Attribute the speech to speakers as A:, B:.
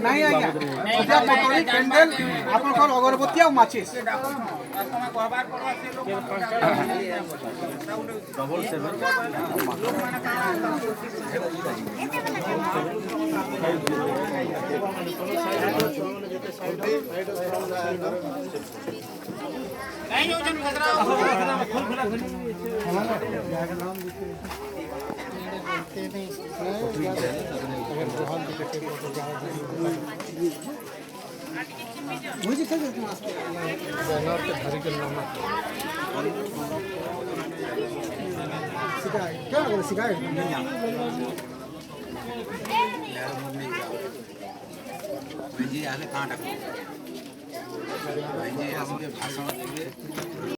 A: नहीं आज्ञा कैंडल आपन अगरबत्ती और माचिस मुझे क्या सिखाए
B: आगे कहाँ भाषण